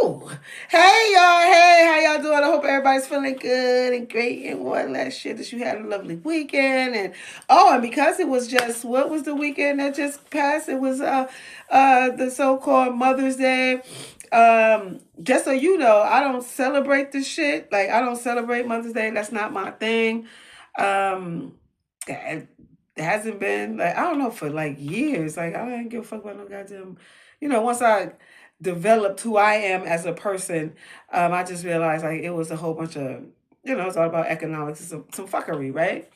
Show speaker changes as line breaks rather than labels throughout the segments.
Woo! Hey y'all, hey, how y'all doing? I hope everybody's feeling good and great and all that shit, that you had a lovely weekend. And oh, and because it was just, what was the weekend that just passed? It was the so-called Mother's Day. Just so you know, I don't celebrate this shit. Like, I don't celebrate Mother's Day. That's not my thing. Um it hasn't been, like, I don't know, for like years. Like, I don't give a fuck about no goddamn, once I developed who I am as a person, I just realized, like, it was a whole bunch of, it's all about economics and some fuckery, right?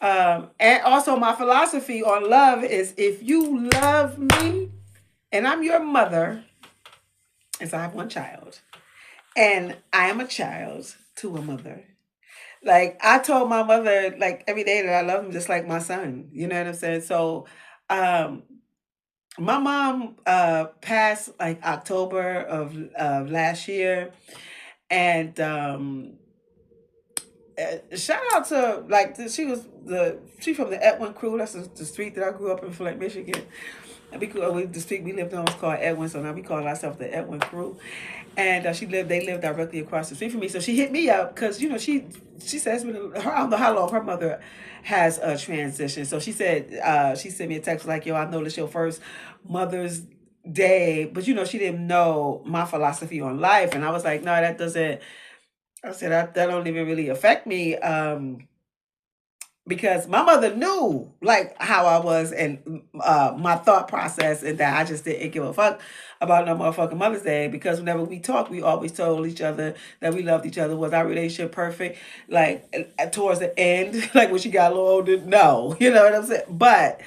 And also, my philosophy on love is, if you love me and I'm your mother, and so I have one child, and I am a child to a mother. Like, I told my mother, like, every day, that I love him just like my son. You know what I'm saying? So, um, my mom passed like October of last year, and shout out to, like, she from the Edwin crew. That's the street that I grew up in, Flint, Michigan. And the street we lived on was called Edwin, so now we call ourselves the Edwin crew. And they lived directly across the street from me. So she hit me up because, she says, I don't know how long her mother has a transition. So she said, she sent me a text like, yo, I know this your first Mother's Day, but she didn't know my philosophy on life. And I was like, no, that doesn't, I said, that don't even really affect me. Because my mother knew, like, how I was, and my thought process, and that I just didn't give a fuck about no motherfucking Mother's Day, because whenever we talked, we always told each other that we loved each other. Was our relationship perfect? Like, towards the end, like when she got a little older, no, you know what I'm saying? But,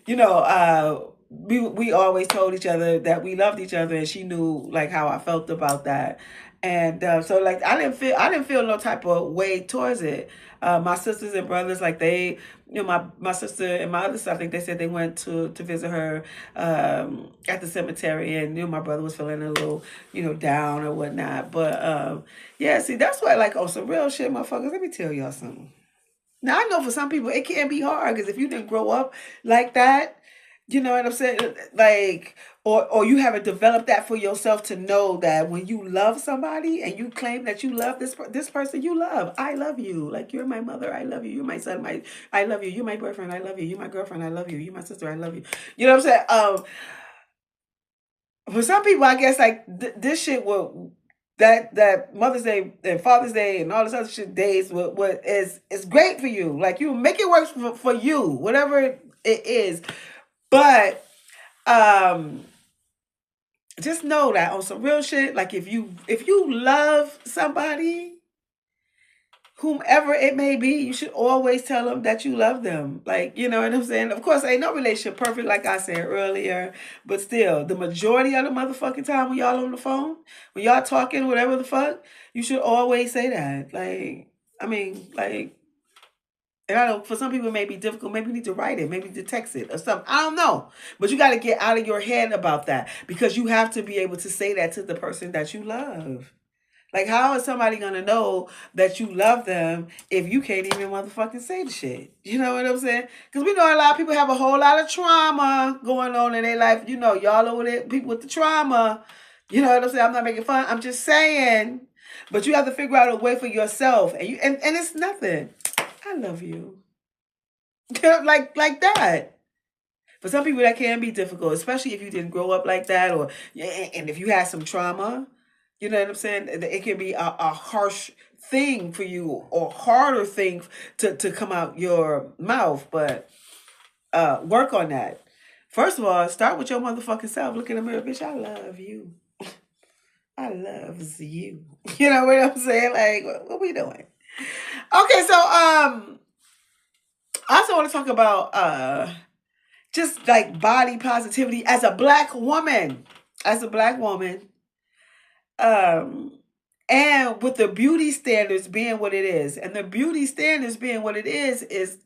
we always told each other that we loved each other, and she knew, like, how I felt about that. And so, like, I didn't feel no type of way towards it. My sisters and brothers, like, they, my sister and my other sister, I think they said they went to visit her at the cemetery, and my brother was feeling a little, down or whatnot. But yeah, see, that's why, like, on some real shit, motherfuckers. Let me tell y'all something. Now, I know for some people it can be hard, because if you didn't grow up like that, you know what I'm saying? Like, or you haven't developed that for yourself, to know that when you love somebody and you claim that you love this person you love, I love you. Like, you're my mother, I love you. You're my son, I love you. You're my boyfriend, I love you. You're my girlfriend, I love you. You're my sister, I love you. You know what I'm saying? For some people, I guess, like, this shit will, that Mother's Day and Father's Day and all this other shit days, what is great for you. Like, you make it work for you, whatever it is. But um just know that on some real shit, like, if you love somebody, whomever it may be, you should always tell them that you love them. Like, you know what I'm saying? Of course, ain't no relationship perfect, like I said earlier, but still, the majority of the motherfucking time when y'all on the phone, when y'all talking, whatever the fuck, you should always say that. Like, I mean, like, and I know for some people it may be difficult. Maybe you need to write it, maybe to text it or something. I don't know. But you got to get out of your head about that, because you have to be able to say that to the person that you love. Like, how is somebody going to know that you love them if you can't even motherfucking say the shit? You know what I'm saying? Because we know a lot of people have a whole lot of trauma going on in their life. Y'all over there, people with the trauma. You know what I'm saying? I'm not making fun. I'm just saying. But you have to figure out a way for yourself. And it's nothing. I love you. like that. For some people, that can be difficult, especially if you didn't grow up like that, or and if you had some trauma. You know what I'm saying? It can be a harsh thing for you, or harder thing to come out your mouth. But work on that. First of all, start with your motherfucking self. Look in the mirror, bitch. I love you. I loves you. You know what I'm saying? Like, what we doing? Okay, so I also want to talk about just, like, body positivity as a black woman. As a black woman. Um and with the beauty standards being what it is. And the beauty standards being what it is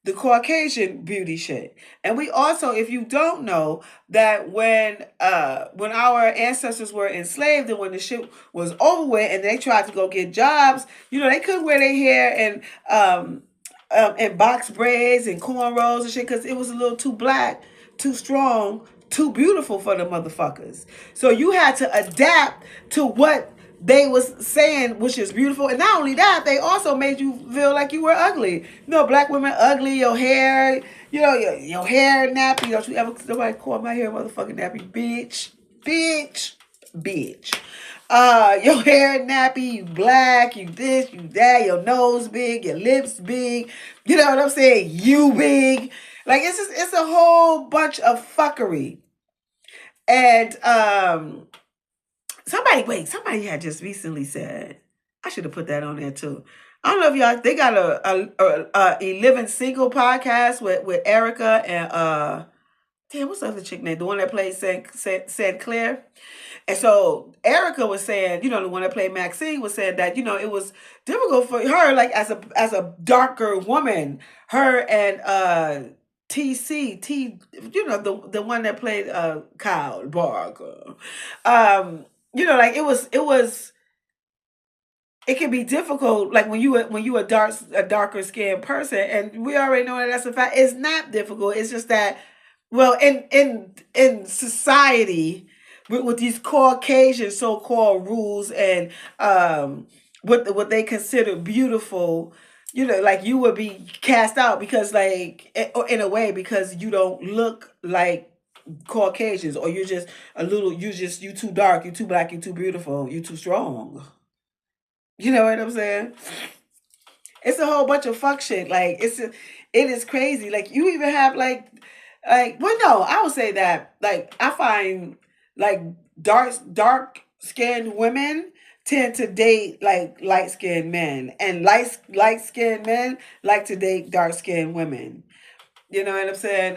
the Caucasian beauty shit. And we also, if you don't know, that when our ancestors were enslaved, and when the shit was over with and they tried to go get jobs, they couldn't wear their hair and box braids and cornrows and shit, because it was a little too black, too strong too beautiful for the motherfuckers. So you had to adapt to what they was saying, which is beautiful. And not only that, they also made you feel like you were ugly. You know, black women ugly, your hair, you know, your hair nappy. Don't you ever, somebody call my hair motherfucking nappy, bitch, bitch, bitch. Your hair nappy, you black, you this, you that, your nose big, your lips big. You know what I'm saying? You big. Like it's a whole bunch of fuckery. And somebody had just recently said, I should have put that on there too. I don't know if y'all, they got a Living Single podcast with Erica and damn, what's the other chick name? The one that played Said Claire. And so Erica was saying, you know, the one that played Maxine was saying that, you know, it was difficult for her, like as a darker woman, her and you know, the one that played Kyle Barker. You know, like it can be difficult, like when you a darker skinned person, and we already know that that's a fact. It's not difficult. It's just that, well, in society, with these Caucasian so-called rules and what they consider beautiful, you know, like you would be cast out because, like, in a way, because you don't look like Caucasians, or you're just you too dark, you too black, you too beautiful, you too strong. You know what I'm saying? It's a whole bunch of fuck shit. Like it is crazy. Like you even have well, no, I would say that, like, I find like dark skinned women tend to date like light skinned men, and light skinned men like to date dark skinned women. You know what I'm saying?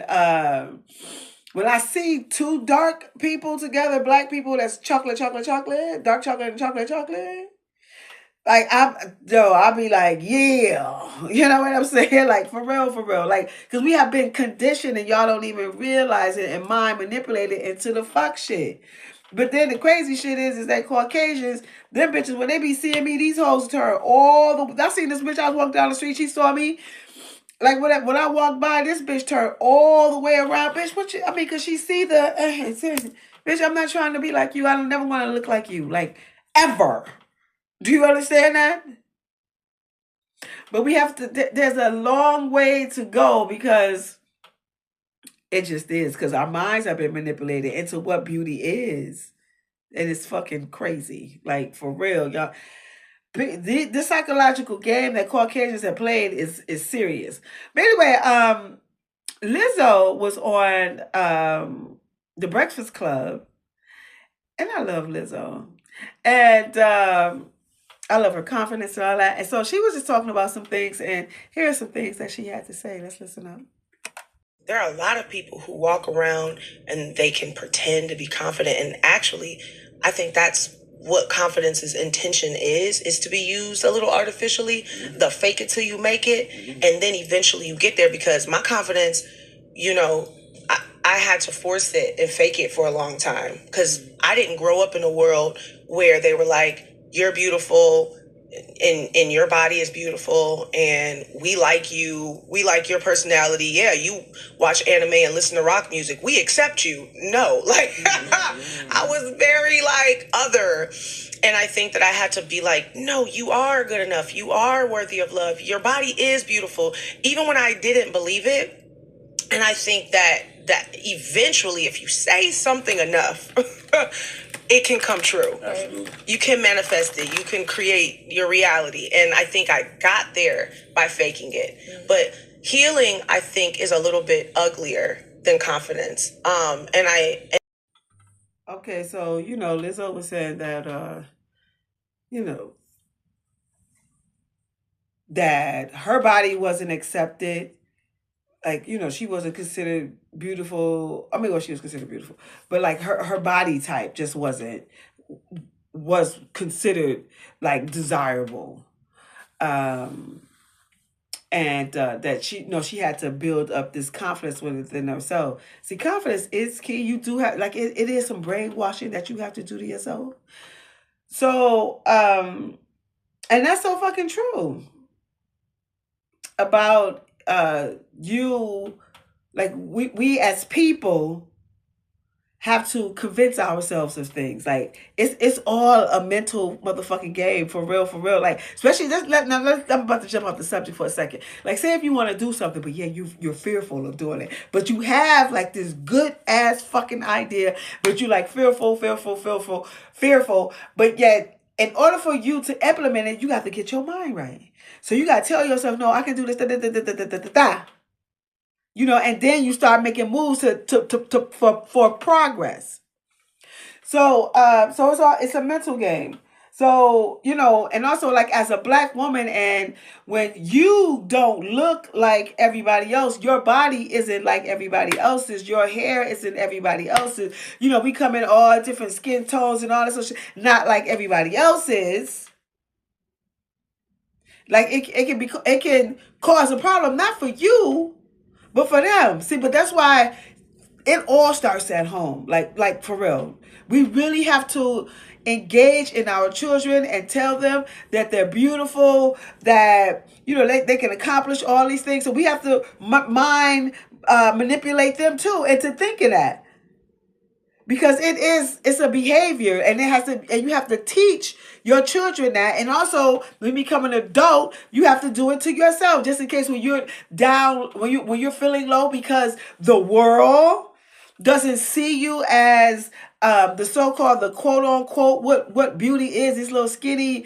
When I see two dark people together, black people, that's chocolate, dark chocolate and chocolate. Like I'll be like, yeah, you know what I'm saying? Like for real, like because we have been conditioned and y'all don't even realize it and mind manipulated into the fuck shit. But then the crazy shit is that Caucasians, them bitches, when they be seeing me, these hoes turn all the. I seen this bitch. I was walking down the street. She saw me. Like when I walked by, this bitch turned all the way around. Bitch, I mean, cause she see the bitch. I'm not trying to be like you. I don't never want to look like you, like ever. Do you understand that? But we have to, there's a long way to go because it just is. Because our minds have been manipulated into what beauty is. And it's fucking crazy. Like, for real, y'all. The psychological game that Caucasians have played is serious. But anyway, Lizzo was on The Breakfast Club. And I love Lizzo. And I love her confidence and all that. And so she was just talking about some things, and here are some things that she had to say. Let's listen up.
There are a lot of people who walk around and they can pretend to be confident. And actually, I think that's what confidence's intention is to be used a little artificially. The fake it till you make it. And then eventually you get there, because my confidence, you know, I had to force it and fake it for a long time, because I didn't grow up in a world where they were like, you're beautiful, and your body is beautiful, and we like you, we like your personality. Yeah, you watch anime and listen to rock music, we accept you. No, like I was very like other. And I think that I had to be like, no, you are good enough, you are worthy of love, your body is beautiful, even when I didn't believe it. And I think that eventually, if you say something enough, it can come true. Absolutely. You can manifest it. You can create your reality. And I think I got there by faking it. Mm-hmm. But healing, I think, is a little bit uglier than confidence.
Okay, so you know, Lizzo was saying that you know, that her body wasn't accepted. Like, you know, she wasn't considered beautiful. I mean, well, she was considered beautiful, but like her body type just was considered like desirable. And that she, you know, she had to build up this confidence within herself. See, confidence is key. You do have, like, it is some brainwashing that you have to do to yourself. So, and that's so fucking true about you. Like we as people, have to convince ourselves of things. Like it's all a mental motherfucking game, for real, for real. Like especially I'm about to jump off the subject for a second. Like say if you want to do something, but yeah, you're fearful of doing it, but you have like this good ass fucking idea, but you like fearful, but yet in order for you to implement it, you have to get your mind right. So you gotta tell yourself, no, I can do this, and then you start making moves for progress. So it's a mental game. So, and also like as a black woman, and when you don't look like everybody else, your body isn't like everybody else's, your hair isn't everybody else's, we come in all different skin tones and all this other shit, not like everybody else's. Like it can cause a problem, not for you, but for them. See, but that's why it all starts at home. Like for real. We really have to engage in our children and tell them that they're beautiful, that they can accomplish all these things. So we have to manipulate them too into thinking that. Because it's a behavior, and you have to teach your children that. And also when you become an adult, you have to do it to yourself, just in case when you're down, when you're feeling low, because the world doesn't see you as the so-called, the quote-unquote, what beauty is. This little skinny,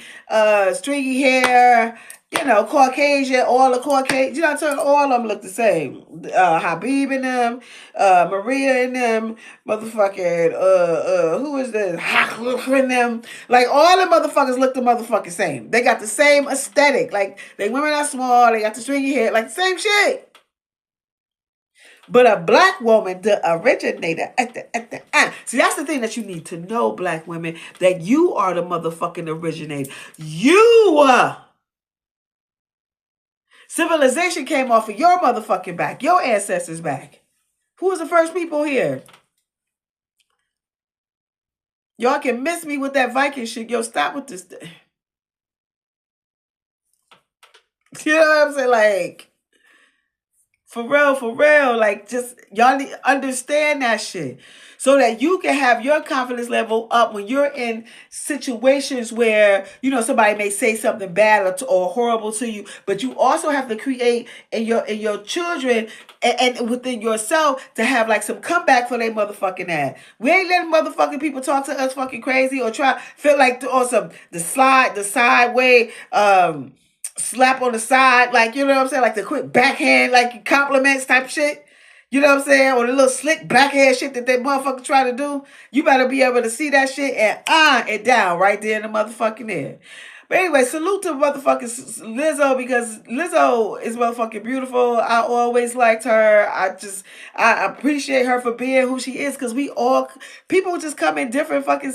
stringy hair, Caucasian, all the Caucasian, all of them look the same. Habib and them, Maria and them, motherfucking, who is this? And them. Like, all the motherfuckers look the motherfucking same. They got the same aesthetic. Like, they women are small, they got the stringy hair, like the same shit. But a black woman, the originator, see, that's the thing that you need to know, black women, that you are the motherfucking originator. Civilization came off of your motherfucking back, your ancestors' back. Who was the first people here? Y'all can miss me with that Viking shit. Yo, stop with this thing. You know what I'm saying? Like, for real, like, just, y'all need to understand that shit. So that you can have your confidence level up when you're in situations where, somebody may say something bad or horrible to you, but you also have to create in your children and within yourself to have like some comeback for their motherfucking ass. We ain't letting motherfucking people talk to us fucking crazy or feel like the sideway, slap on the side, like, you know what I'm saying? Like the quick backhand, like compliments type shit. You know what I'm saying? Or the little slick backhand shit that they motherfucker try to do. You better be able to see that shit and it down right there in the motherfucking air. But anyway, salute to motherfucking Lizzo, because Lizzo is motherfucking beautiful. I always liked her. I appreciate her for being who she is, because people just come in different fucking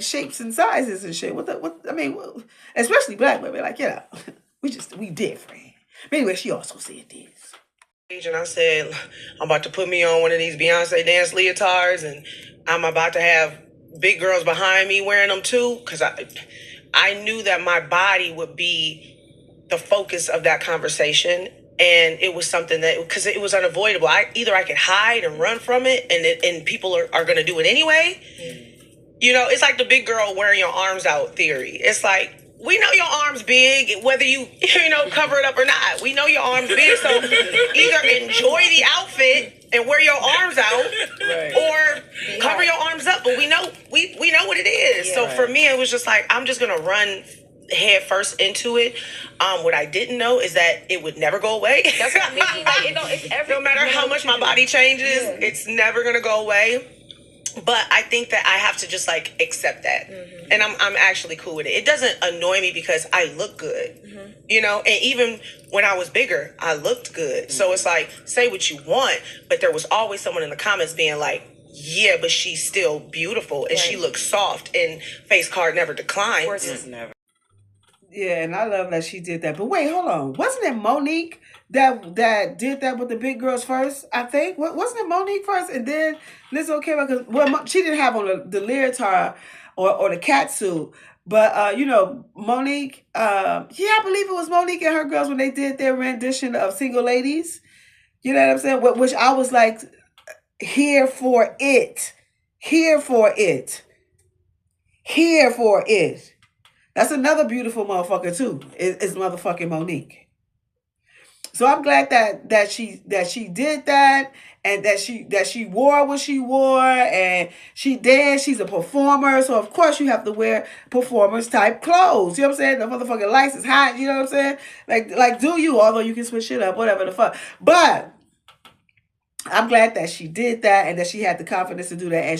shapes and sizes and shit. Especially black women, like, we different. But anyway, she also said this.
And I said, I'm about to put me on one of these Beyonce dance leotards, and I'm about to have big girls behind me wearing them too, because I knew that my body would be the focus of that conversation, and it was something that, because it was unavoidable. Either I could hide and run from it, and people are going to do it anyway. It's like the big girl wearing your arms out theory. It's like, we know your arms big, whether you cover it up or not. We know your arms big, so either enjoy the outfit and wear your arms out, right, or cover your arms up. But we know what it is. Yeah, so right. For me, it was just like, I'm just gonna run head first into it. What I didn't know is that it would never go away. That's what I mean. Like, it's no matter how much my body changes, it's never gonna go away. But I think that I have to just like accept that. Mm-hmm. And I'm actually cool with it. It doesn't annoy me because I look good. Mm-hmm. And even when I was bigger, I looked good. Mm-hmm. So it's like, say what you want, but there was always someone in the comments being like, yeah, but she's still beautiful and she looks soft and face card never declines. Of course, it's never.
Yeah, and I love that she did that. But wait, hold on. Wasn't it Monique that did that with the big girls first, I think? Wasn't it Monique first? And then Lizzo came out, because she didn't have on the leotard or the catsuit. But, Monique, I believe it was Monique and her girls when they did their rendition of Single Ladies. You know what I'm saying? Which I was like, here for it. Here for it. Here for it. That's another beautiful motherfucker too. Is motherfucking Monique. So I'm glad that she did that, and that she wore what she wore, and she danced. She's a performer, so of course you have to wear performance type clothes. You know what I'm saying? The motherfucking lights is hot. You know what I'm saying? Like do you? Although you can switch it up, whatever the fuck. But I'm glad that she did that, and that she had the confidence to do that, and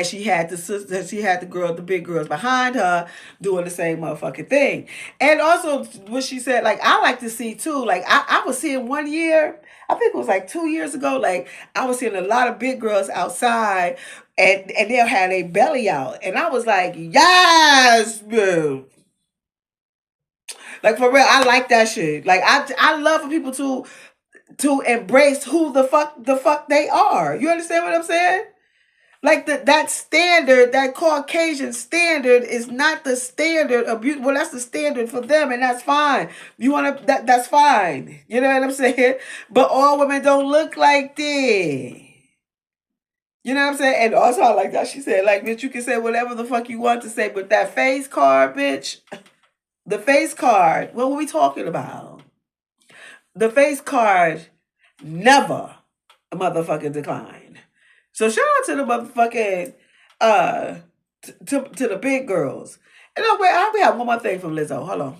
she had the big girls behind her doing the same motherfucking thing. And also what she said, like, I like to see too, like I was seeing one year, I think it was like 2 years ago, like I was seeing a lot of big girls outside, and they'll have their belly out, and I was like, yes, boo. Like for real, I like that shit. Like I love for people to embrace who the fuck they are. You understand what I'm saying? Like that standard, that Caucasian standard is not the standard of beauty. Well, that's the standard for them, and that's fine. You want to that's fine. You know what I'm saying? But all women don't look like that. You know what I'm saying? And also I like that she said, like, bitch, you can say whatever the fuck you want to say, but that face card, bitch, the face card, what were we talking about? The face card never a motherfucking decline. So shout out to the motherfucking to the big girls. And we have one more thing from Lizzo. Hold on.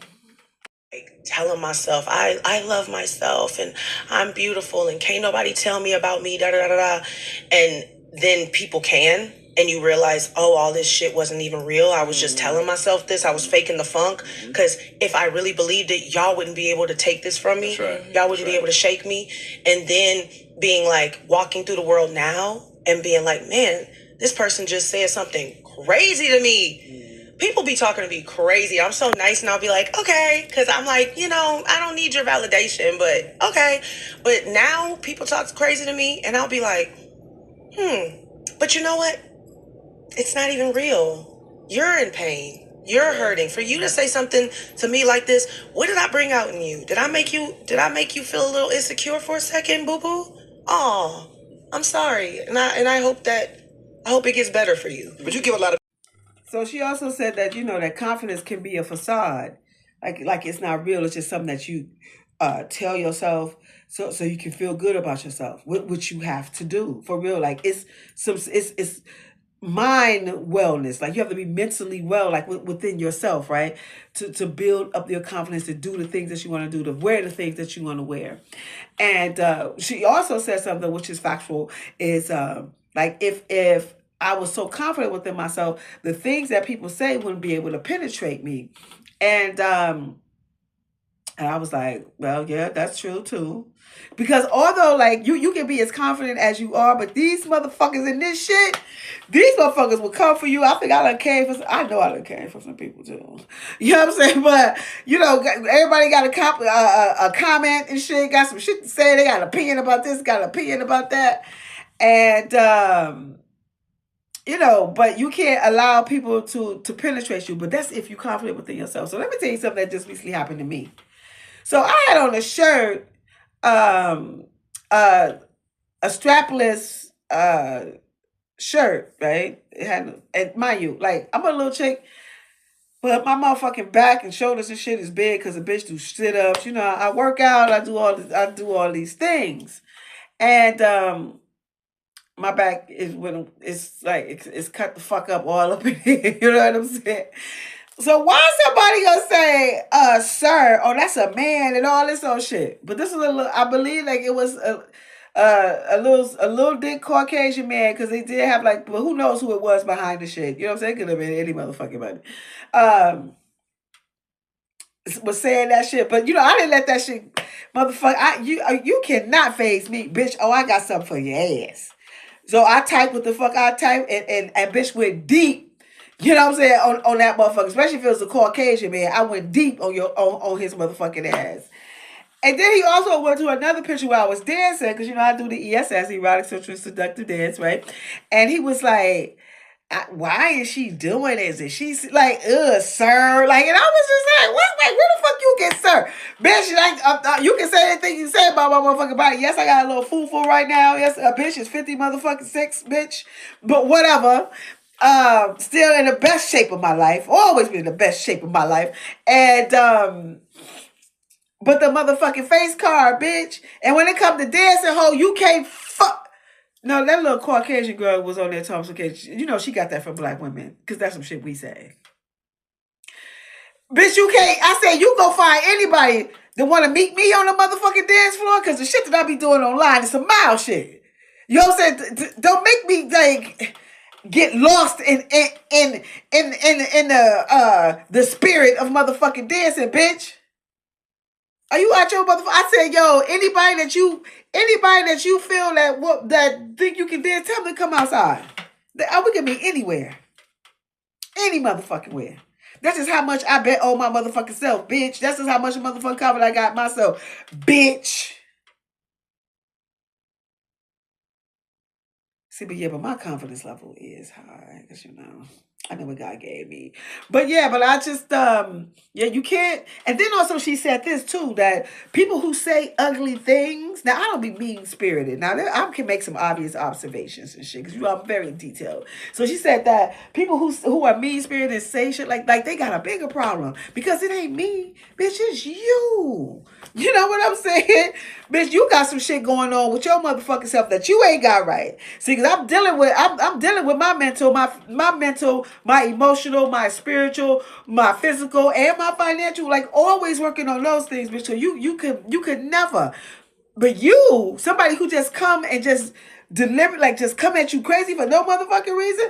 Like telling myself I love myself and I'm beautiful and can't nobody tell me about me, da da da da. And then people can, and you realize, oh, all this shit wasn't even real. I was just telling myself this. I was faking the funk. Because if I really believed it, y'all wouldn't be able to take this from me. Right. Y'all wouldn't be able to shake me. And then being like, walking through the world now and being like, man, this person just said something crazy to me. People be talking to me crazy. I'm so nice, and I'll be like, okay, because I'm like, I don't need your validation, but okay. But now people talk crazy to me, and I'll be like, but you know what? It's not even real. You're in pain. You're hurting. For you to say something to me like this, what did I bring out in you? Did I make you feel a little insecure for a second, boo-boo? Oh, I'm sorry. And I hope it gets better for you. But you give a lot of.
So she also said that, that confidence can be a facade. Like it's not real. It's just something that you tell yourself so you can feel good about yourself, which you have to do for real. Like it's mind wellness. Like you have to be mentally well, like within yourself, right? To build up your confidence, to do the things that you want to do, to wear the things that you want to wear. And she also said something which is factual, is like if I was so confident within myself, the things that people say wouldn't be able to penetrate me. And I was like, well, yeah, that's true too. Because although like you can be as confident as you are, but these motherfuckers in this shit, these motherfuckers will come for you. I think I know I done came for some people too. You know what I'm saying? But everybody got a comment and shit, got some shit to say. They got an opinion about this, got an opinion about that. And but you can't allow people to penetrate you. But that's if you're confident within yourself. So let me tell you something that just recently happened to me. So I had on a shirt, a strapless shirt, right? It had, and mind you, like I'm a little chick, but my motherfucking back and shoulders and shit is big because a bitch do sit-ups. I work out, I do all these things, and my back is when it's like it's cut the fuck up all up in here. You know what I'm saying? So why is somebody gonna say, sir, oh, that's a man and all this old shit? But this is I believe like it was a little dick Caucasian man, because they did have like, but who knows who it was behind the shit? You know what I'm saying? It could have been any motherfucking body. Was saying that shit, but I didn't let that shit, motherfucker. You cannot faze me, bitch. Oh, I got something for your ass. So I typed what the fuck I typed, and bitch went deep. You know what I'm saying? On that motherfucker, especially if it was a Caucasian man. I went deep on his motherfucking ass. And then he also went to another picture where I was dancing, because I do the ESS, erotic, sexual, seductive dance, right? And he was like, why is she doing this? And she's like, sir. Like, and I was just like, what? Wait, where the fuck you get, sir? Bitch, like, you can say anything you say about my motherfucking body. Yes, I got a little foo-foo right now. Yes, a bitch is 50 motherfucking 6, bitch. But whatever. Still in the best shape of my life. Always been in the best shape of my life. And, but the motherfucking face card, bitch. And when it comes to dancing, ho, you can't fuck. No, that little Caucasian girl was on there talking some case. You know, she got that from black women. Because that's some shit we say. Bitch, you can't. I said, you go find anybody that want to meet me on the motherfucking dance floor. Because the shit that I be doing online is some mild shit. You know what I'm saying? Don't make me, like, get lost in the spirit of motherfucking dancing, bitch. Are you out your motherfucker? I said, yo, anybody that you feel that think you can dance, tell them to come outside. We can be anywhere. Any motherfucking where. That's just how much I bet on my motherfucking self, bitch. That's just how much motherfucking confidence I got myself, bitch. See, but my confidence level is high, because I know what God gave me. But yeah, but I just you can't. And then also she said this too, that people who say ugly things. Now I don't be mean spirited. Now I can make some obvious observations and shit, because I'm very detailed. So she said that people who are mean spirited and say shit like they got a bigger problem, because it ain't me, bitch. It's you. You know what I'm saying? Bitch, you got some shit going on with your motherfucking self that you ain't got right. See, because I'm dealing with my mental, my emotional, my spiritual, my physical, and my financial. Like, always working on those things, bitch. So you could never. But somebody who just come and just deliver, like, just come at you crazy for no motherfucking reason,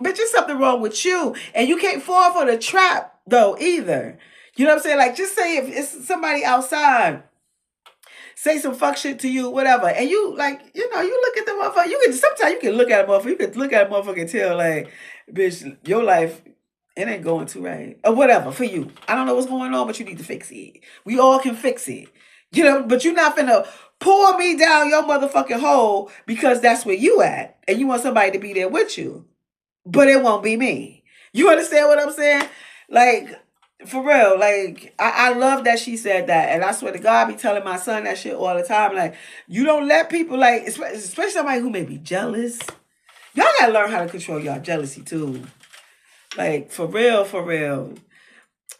bitch, there's something wrong with you. And you can't fall for the trap, though, either. You know what I'm saying? Like, just say if it's somebody outside, say some fuck shit to you, whatever, and you, like, you look at the motherfucker. Sometimes you can look at a motherfucker. You can look at a motherfucker and tell, like, bitch, your life, it ain't going too right. Or whatever, for you. I don't know what's going on, but you need to fix it. We all can fix it. But you're not finna pour me down your motherfucking hole because that's where you at. And you want somebody to be there with you. But it won't be me. You understand what I'm saying? Like, for real, like, I love that she said that. And I swear to God, I be telling my son that shit all the time. Like, you don't let people, like, especially somebody who may be jealous. Y'all gotta learn how to control y'all jealousy too. Like, for real, for real.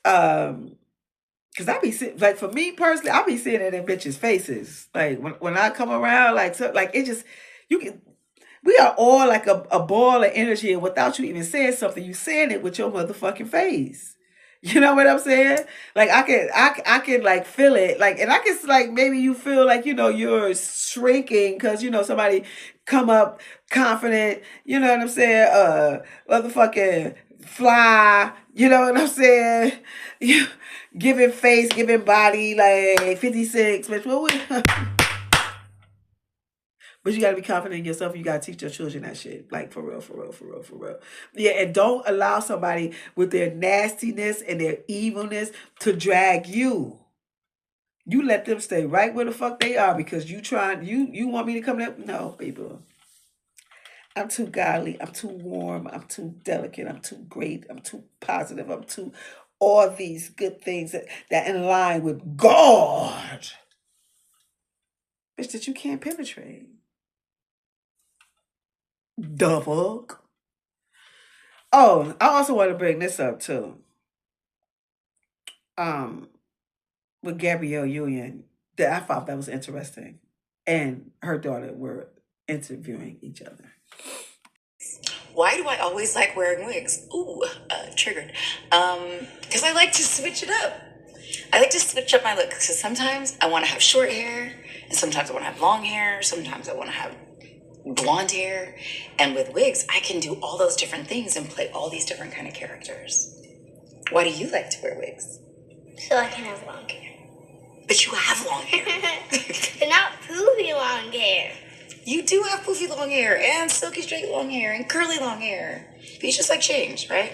Because I be like, for me personally, I be seeing it in bitches' faces. Like, when I come around, like, so, like, it just, we are all like a ball of energy, and without you even saying something, you saying it with your motherfucking face. You know what I'm saying? Like, I can like feel it. Like, and I can, like, maybe you feel like, you're shrinking because, somebody come up confident, you know what I'm saying? Motherfucking fly, you know what I'm saying? You giving face, giving body, like 56, bitch. But you got to be confident in yourself. You got to teach your children that shit. Like, for real, for real, for real, for real. Yeah, and don't allow somebody with their nastiness and their evilness to drag you. You let them stay right where the fuck they are, because you want me to come there? No, people. I'm too godly. I'm too warm. I'm too delicate. I'm too great. I'm too positive. I'm too all these good things that in line with God. Bitch, that you can't penetrate. The fuck? Oh, I also want to bring this up too. With Gabrielle Union, that I thought that was interesting, and her daughter were interviewing each other.
Why do I always like wearing wigs? Ooh, triggered. Because I like to switch it up. I like to switch up my look, because sometimes I want to have short hair, and sometimes I want to have long hair, sometimes I want to have blonde hair. And with wigs, I can do all those different things and play all these different kind of characters. Why do you like to wear wigs?
So I can have long hair.
But you have long hair.
But not poofy long hair.
You do have poofy long hair, and silky straight long hair, and curly long hair. But you just like change, right?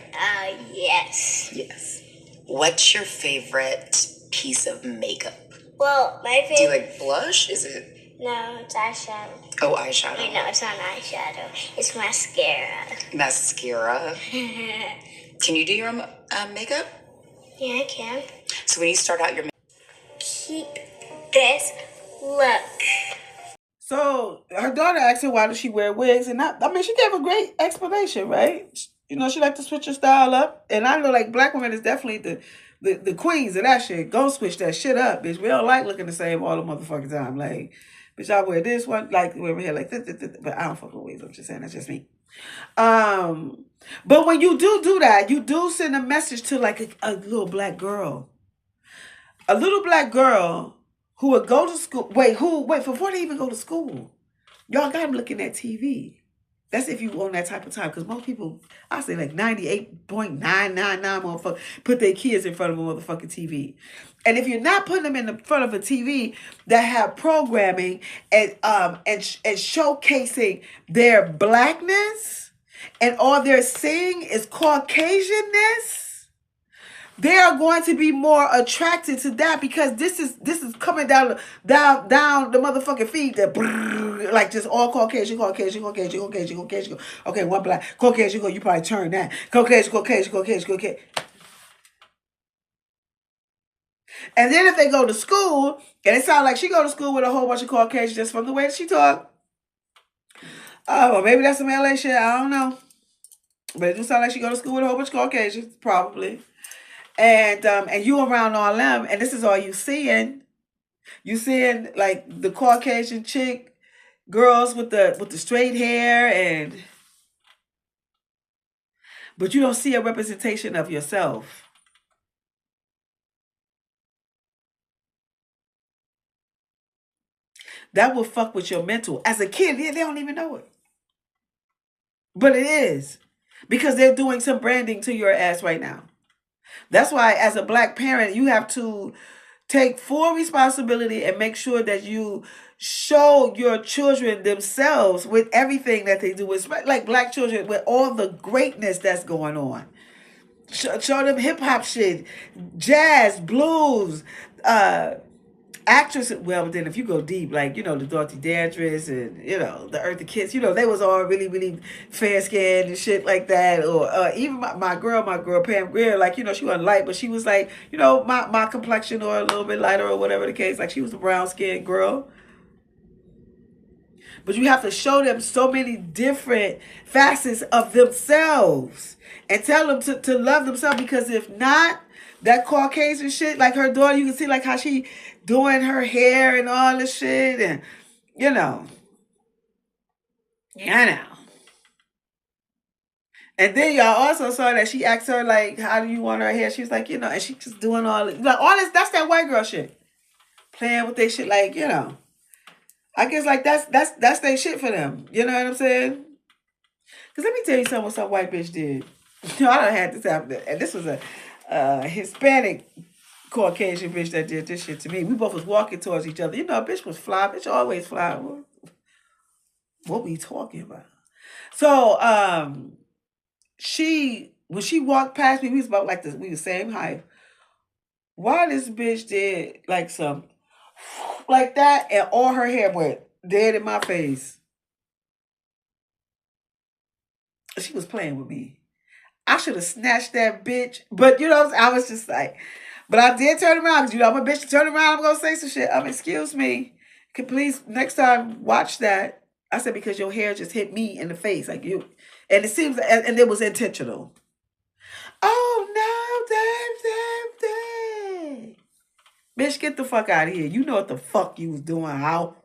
Yes.
Yes. What's your favorite piece of makeup?
Well, my favorite...
Do you like blush? Is it
No, it's eyeshadow.
Oh, eyeshadow.
Wait, no, it's not eyeshadow. It's mascara.
Mascara. Can you do your makeup?
Yeah, I can.
So when you start out your
Keep this look.
So her daughter asked her why does she wear wigs, and I mean she gave a great explanation, right? You know, she like to switch her style up, and I know like black women is definitely the queens of that shit. Go switch that shit up, bitch. We don't like looking the same all the motherfucking time. Like, bitch, I wear this one, like wear my hair like this, but I don't fuck with wigs. I'm just saying that's just me. But when you do that, you do send a message to like a little black girl. A little black girl who would go to school. Wait, before they even go to school, y'all got them looking at TV. That's if you on that type of time. Because most people, I say like 98.999 motherfuckers put their kids in front of a motherfucking TV. And if you're not putting them in the front of a TV that have programming and showcasing their blackness and all they're seeing is Caucasianness, they are going to be more attracted to that because this is coming down the motherfucking feed that like just all Caucasian. Okay, one black Caucasian. You probably turn that Caucasian. And then if they go to school and it sounds like she go to school with a whole bunch of Caucasians just from the way that she talk. Oh, well, maybe that's some LA shit. I don't know, but it do sound like she go to school with a whole bunch of Caucasians, probably. And you around all them, and this is all you seeing. You seeing like the Caucasian chick girls with the straight hair, but you don't see a representation of yourself. That will fuck with your mental. As a kid, they don't even know it. But it is. Because they're doing some branding to your ass right now. That's why as a black parent, you have to take full responsibility and make sure that you show your children themselves with everything that they do. It's like black children with all the greatness that's going on. Show them hip hop shit, jazz, blues, actresses. Well, then if you go deep, like, you know, the Dorothy Dandridge and, you know, the Eartha Kitt, you know, they was all really, really fair skinned and shit like that. Or even my girl, Pam Grier, like, you know, she wasn't light, but she was like, you know, my complexion or a little bit lighter or whatever the case. Like, she was a brown skinned girl. But you have to show them so many different facets of themselves and tell them to love themselves, because if not, that Caucasian shit, like her daughter, you can see like how she doing her hair and all this shit, and you know. And then y'all also saw that she asked her like, how do you want her hair? She was like, you know, and she just doing all this, like all this, that's that white girl shit. Playing with their shit, like, you know. I guess like that's their shit for them. You know what I'm saying? Because let me tell you something what some white bitch did. You know, I done had this happen. And this was a Hispanic Caucasian bitch that did this shit to me. We both was walking towards each other. You know, a bitch was fly. Bitch always fly. What we talking about? So, when she walked past me, we was about like this, we the same height. Why this bitch did like some like that, and all her hair went dead in my face. She was playing with me. I should have snatched that bitch. But you know, I was just like, but I did turn around because, you know, I'm a bitch to turn around. I'm going to say some shit. Excuse me. Can please next time watch that? I said, because your hair just hit me in the face. Like you. And it seems, and it was intentional. Oh, no, damn. Bitch, get the fuck out of here. You know what the fuck you was doing, how?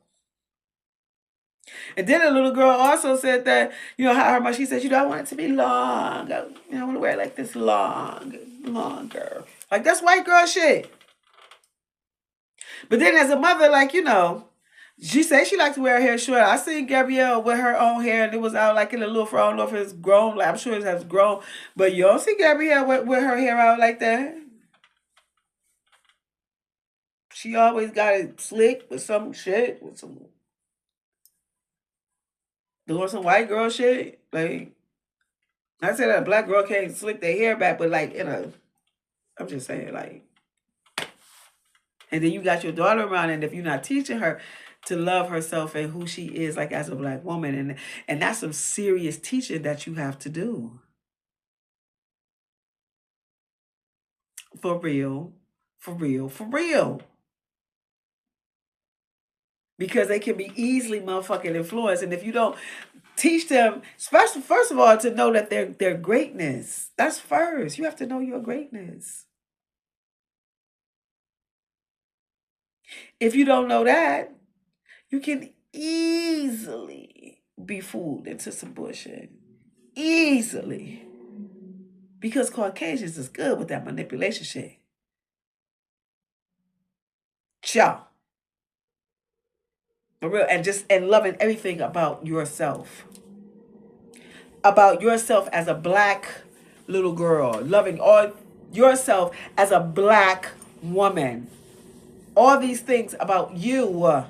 And then a little girl also said that, you know, how much she said, you know, I want it to be long. I want to wear it like this longer. Like, that's white girl shit. But then as a mother, like, you know, she said she liked to wear her hair short. I seen Gabrielle with her own hair, and it was out like in a little fro. I don't know if it's grown. Like, I'm sure it has grown. But you don't see Gabrielle with her hair out like that. She always got it slick with some shit, with some doing some white girl shit. Like, I said that a black girl can't slick their hair back, but like, you know, I'm just saying, like, and then you got your daughter around, and if you're not teaching her, to love herself and who she is, like as a Black woman, and that's some serious teaching that you have to do. For real, for real, for real. Because they can be easily motherfucking influenced, and if you don't teach them, especially first of all, to know that their greatness. That's first. You have to know your greatness. If you don't know that, you can easily be fooled into some bullshit. Easily. Because Caucasians is good with that manipulation shit. Ciao. For real. And loving everything about yourself. About yourself as a Black little girl. Loving all yourself as a Black woman. All these things about you.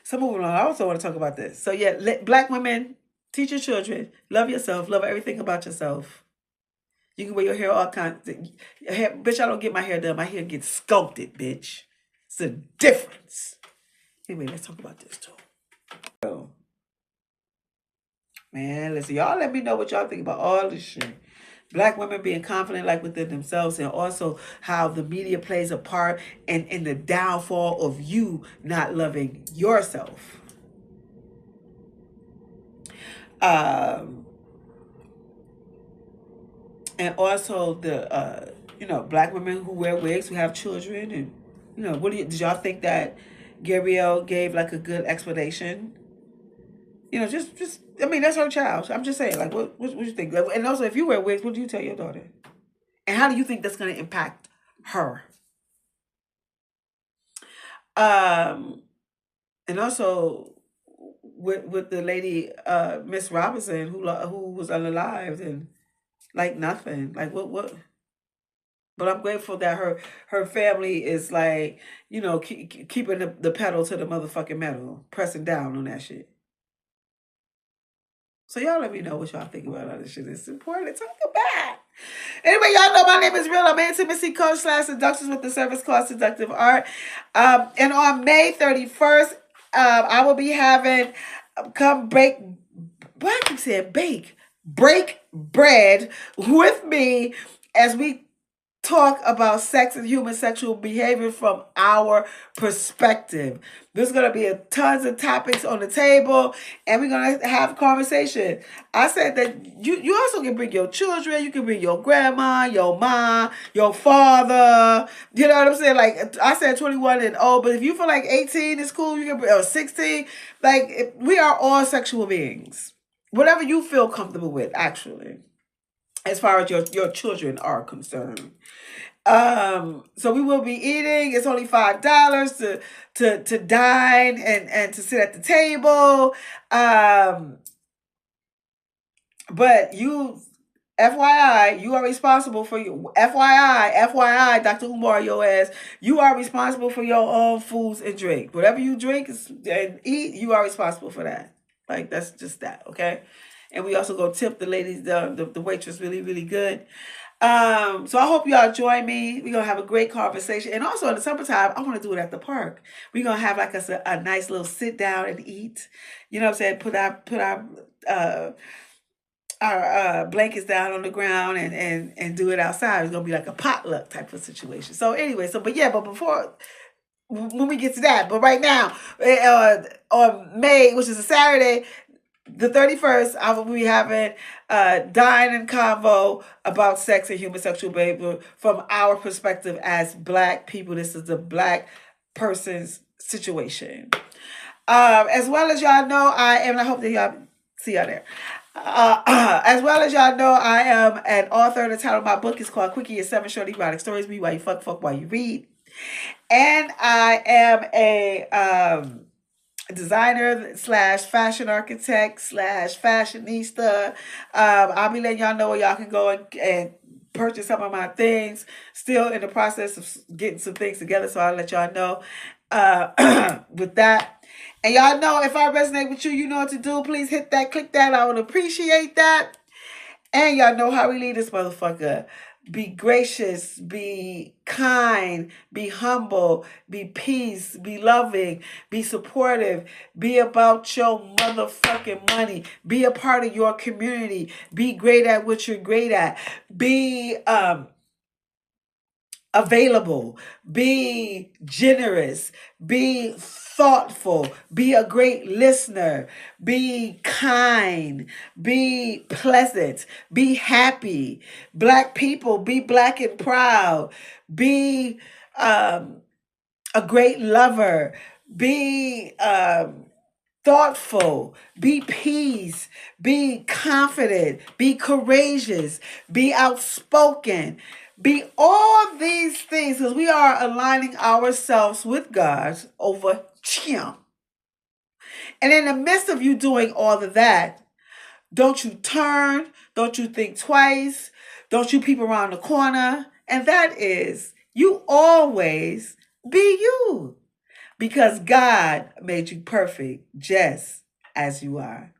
So moving on, I also want to talk about this. So yeah, Black women, teach your children, love yourself, love everything about yourself. You can wear your hair all kinds. Bitch, I don't get my hair done. My hair gets sculpted, bitch. It's a difference. Anyway, let's talk about this too. So, man, listen, y'all let me know what y'all think about all this shit. Black women being confident like within themselves, and also how the media plays a part in the downfall of you not loving yourself. And also the Black women who wear wigs, who have children, and did y'all think that Gabrielle gave like a good explanation? Just I mean, that's her child. I'm just saying, like, what you think? And also, if you wear wigs, what do you tell your daughter? And how do you think that's going to impact her? And also with the lady Miss Robinson who was unalived and like nothing, like what? But I'm grateful that her family is like keeping the pedal to the motherfucking metal, pressing down on that shit. So y'all let me know what y'all think about all this shit. It's important to talk about. Anyway, y'all know my name is Rill. I'm an intimacy coach / seductress with the service called Seductive Art. And on May 31st, I will be having break bread with me as we talk about sex and human sexual behavior from our perspective. There's going to be tons of topics on the table, and we're going to have conversation. I said that you also can bring your children, you can bring your grandma, your mom, your father. You know what I'm saying? Like I said, 21 and old, but if you feel like 18 is cool, you can bring, or 16. Like we are all sexual beings. Whatever you feel comfortable with, actually, as far as your children are concerned. So we will be eating. It's only $5 to dine and to sit at the table. But you, FYI, you are responsible for your FYI, Dr. Umar, your ass, you are responsible for your own foods and drink. Whatever you drink and eat, you are responsible for that. Like that's just that, okay? And we also go tip the ladies, the waitress really, really good. So I hope y'all join me. We're gonna have a great conversation. And also in the summertime, I want to do it at the park. We're gonna have like a nice little sit down and eat. You know what I'm saying? Put our blankets down on the ground and do it outside. It's gonna be like a potluck type of situation. So anyway, but before when we get to that, but right now, on May, which is a Saturday, the 31st, I will be having Dine and Convo about sex and human sexual behavior from our perspective as Black people. This is the Black person's situation. As well as y'all know, I hope that y'all see y'all there. As well as y'all know, I am an author. The title of my book is called QUICKIE: 7 Short Erotic Stories. Read while you fuck while you read. And I am a designer / fashion architect / fashionista. I'll be letting y'all know where y'all can go and purchase some of my things. Still in the process of getting some things together, so I'll let y'all know with that. And y'all know if I resonate with you, you know what to do. Please click that. I would appreciate that. And y'all know how we lead this motherfucker. Be gracious, be kind, be humble, be peace, be loving, be supportive, be about your motherfucking money, be a part of your community, be great at what you're great at, be available, be generous, be thoughtful, be a great listener, be kind, be pleasant, be happy. Black people, be black and proud, be a great lover, be thoughtful, be peace, be confident, be courageous, be outspoken, be all these things, because we are aligning ourselves with God over Him. And in the midst of you doing all of that, don't you turn, don't you think twice, don't you peep around the corner, and that is, you always be you. Because God made you perfect just as you are.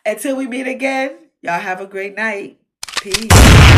Until we meet again, y'all have a great night. Peace.